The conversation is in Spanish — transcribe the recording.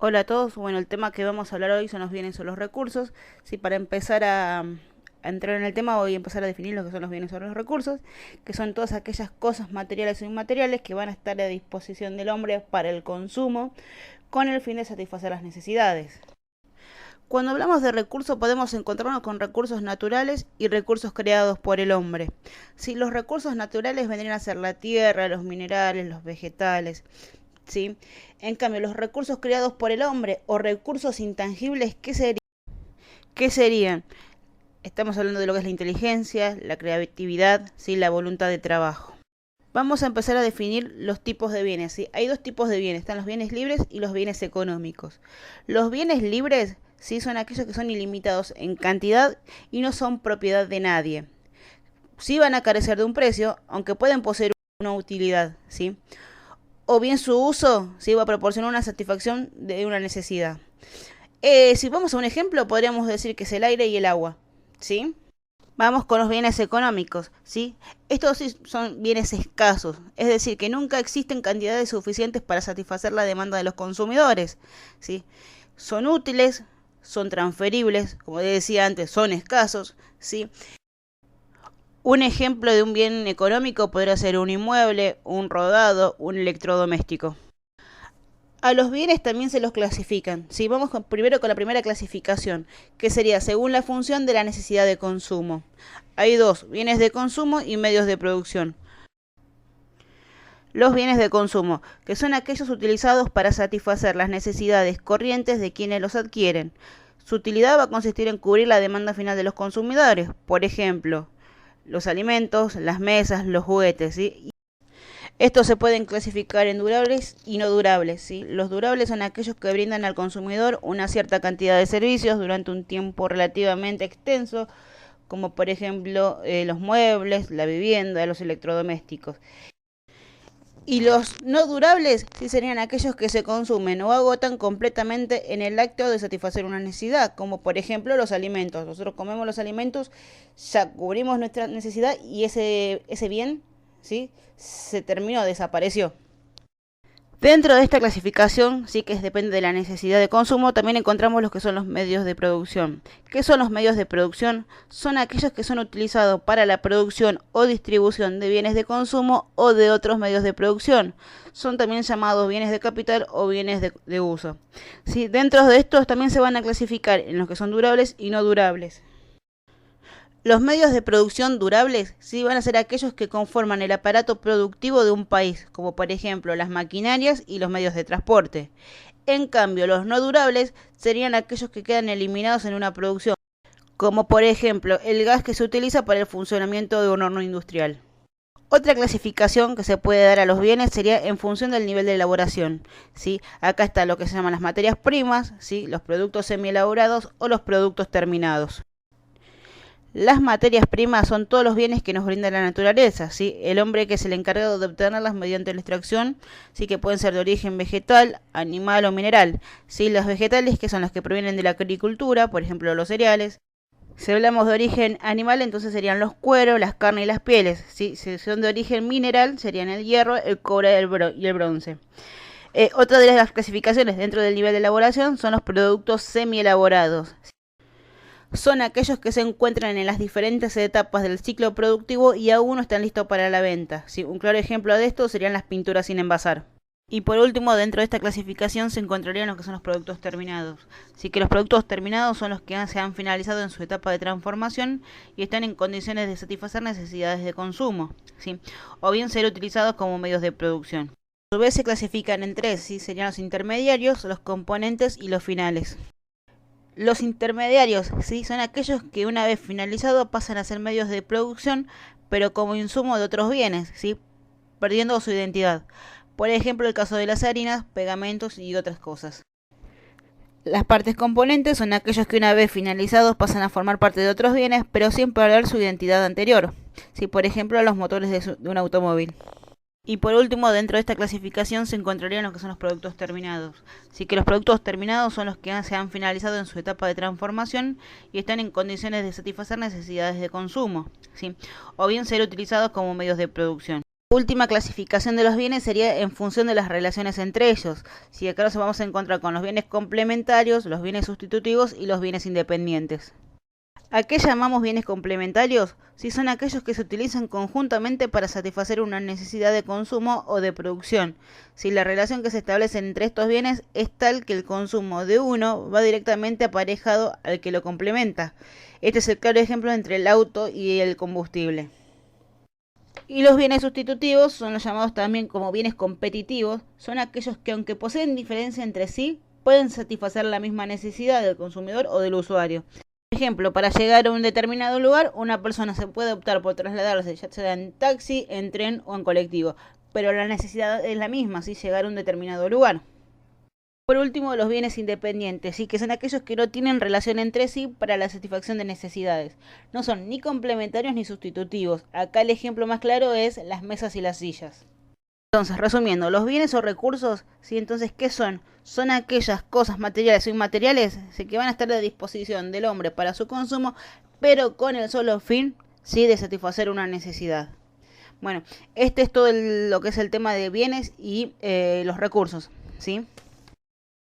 Hola a todos, bueno, el tema que vamos a hablar hoy son los bienes o los recursos. Sí, para empezar a entrar en el tema voy a empezar a definir lo que son los bienes o los recursos, que son todas aquellas cosas materiales o inmateriales que van a estar a disposición del hombre para el consumo con el fin de satisfacer las necesidades. Cuando hablamos de recursos podemos encontrarnos con recursos naturales y recursos creados por el hombre. Si los recursos naturales vendrían a ser la tierra, los minerales, los vegetales, ¿sí? En cambio, los recursos creados por el hombre o recursos intangibles, ¿qué serían? Estamos hablando de lo que es la inteligencia, la creatividad, ¿sí? La voluntad de trabajo. Vamos a empezar a definir los tipos de bienes, ¿sí? Hay dos tipos de bienes, están los bienes libres y los bienes económicos. Los bienes libres, ¿sí? Son aquellos que son ilimitados en cantidad y no son propiedad de nadie. Sí van a carecer de un precio, aunque pueden poseer una utilidad, ¿sí? O bien su uso, ¿sí? Va a proporcionar una satisfacción de una necesidad. Si vamos a un ejemplo, podríamos decir que es el aire y el agua, ¿sí? Vamos con los bienes económicos, ¿sí? Estos sí son bienes escasos, es decir, que nunca existen cantidades suficientes para satisfacer la demanda de los consumidores, ¿sí? Son útiles, son transferibles, como decía antes, son escasos, ¿sí? Un ejemplo de un bien económico podría ser un inmueble, un rodado, un electrodoméstico. A los bienes también se los clasifican. ¿Sí? Vamos primero con la primera clasificación, que sería según la función de la necesidad de consumo. Hay dos, bienes de consumo y medios de producción. Los bienes de consumo, que son aquellos utilizados para satisfacer las necesidades corrientes de quienes los adquieren. Su utilidad va a consistir en cubrir la demanda final de los consumidores, por ejemplo, los alimentos, las mesas, los juguetes, ¿sí? Estos se pueden clasificar en durables y no durables, ¿sí? Los durables son aquellos que brindan al consumidor una cierta cantidad de servicios durante un tiempo relativamente extenso, como por ejemplo los muebles, la vivienda, los electrodomésticos. Y los no durables sí serían aquellos que se consumen o agotan completamente en el acto de satisfacer una necesidad, como por ejemplo los alimentos. Nosotros comemos los alimentos, ya cubrimos nuestra necesidad y ese bien, ¿sí? Se terminó, desapareció. Dentro de esta clasificación, sí que depende de la necesidad de consumo, también encontramos los que son los medios de producción. ¿Qué son los medios de producción? Son aquellos que son utilizados para la producción o distribución de bienes de consumo o de otros medios de producción. Son también llamados bienes de capital o bienes de uso. ¿Sí? Dentro de estos también se van a clasificar en los que son durables y no durables. Los medios de producción durables sí van a ser aquellos que conforman el aparato productivo de un país, como por ejemplo las maquinarias y los medios de transporte. En cambio, los no durables serían aquellos que quedan eliminados en una producción, como por ejemplo el gas que se utiliza para el funcionamiento de un horno industrial. Otra clasificación que se puede dar a los bienes sería en función del nivel de elaboración, ¿sí? Acá está lo que se llaman las materias primas, ¿sí? Los productos semielaborados o los productos terminados. Las materias primas son todos los bienes que nos brinda la naturaleza, ¿sí? El hombre que es el encargado de obtenerlas mediante la extracción, sí, que pueden ser de origen vegetal, animal o mineral, ¿sí? Las vegetales, que son las que provienen de la agricultura, por ejemplo los cereales. Si hablamos de origen animal, entonces serían los cueros, las carnes y las pieles, ¿sí? Si son de origen mineral, serían el hierro, el cobre y el bronce. Otra de las clasificaciones dentro del nivel de elaboración son los productos semi-elaborados. Son aquellos que se encuentran en las diferentes etapas del ciclo productivo y aún no están listos para la venta. ¿Sí? Un claro ejemplo de esto serían las pinturas sin envasar. Y por último, dentro de esta clasificación se encontrarían los que son los productos terminados. Así que los productos terminados son los que se han finalizado en su etapa de transformación y están en condiciones de satisfacer necesidades de consumo, ¿sí? O bien ser utilizados como medios de producción. A su vez se clasifican en tres, ¿sí? Serían los intermediarios, los componentes y los finales. Los intermediarios, ¿sí? Son aquellos que una vez finalizado pasan a ser medios de producción, pero como insumo de otros bienes, ¿sí? Perdiendo su identidad. Por ejemplo, el caso de las harinas, pegamentos y otras cosas. Las partes componentes son aquellos que una vez finalizados pasan a formar parte de otros bienes, pero sin perder su identidad anterior. ¿Sí? Por ejemplo, los motores de un automóvil. Y por último, dentro de esta clasificación se encontrarían los que son los productos terminados. Así que los productos terminados son los que se han finalizado en su etapa de transformación y están en condiciones de satisfacer necesidades de consumo, ¿sí? O bien ser utilizados como medios de producción. La última clasificación de los bienes sería en función de las relaciones entre ellos. Si acá nos vamos a encontrar con los bienes complementarios, los bienes sustitutivos y los bienes independientes. ¿A qué llamamos bienes complementarios? Si son aquellos que se utilizan conjuntamente para satisfacer una necesidad de consumo o de producción. Si la relación que se establece entre estos bienes es tal que el consumo de uno va directamente aparejado al que lo complementa. Este es el claro ejemplo entre el auto y el combustible. Y los bienes sustitutivos son los llamados también como bienes competitivos. Son aquellos que, aunque poseen diferencia entre sí, pueden satisfacer la misma necesidad del consumidor o del usuario. Por ejemplo, para llegar a un determinado lugar, una persona se puede optar por trasladarse, ya sea en taxi, en tren o en colectivo, pero la necesidad es la misma, ¿sí? Llegar a un determinado lugar. Por último, los bienes independientes, ¿sí? Que son aquellos que no tienen relación entre sí para la satisfacción de necesidades. No son ni complementarios ni sustitutivos. Acá el ejemplo más claro es las mesas y las sillas. Entonces, resumiendo, los bienes o recursos, ¿sí? Entonces, ¿qué son? Son aquellas cosas materiales o inmateriales, ¿sí? Que van a estar a disposición del hombre para su consumo, pero con el solo fin, ¿sí? De satisfacer una necesidad. Bueno, este es todo lo que es el tema de bienes y los recursos, ¿sí?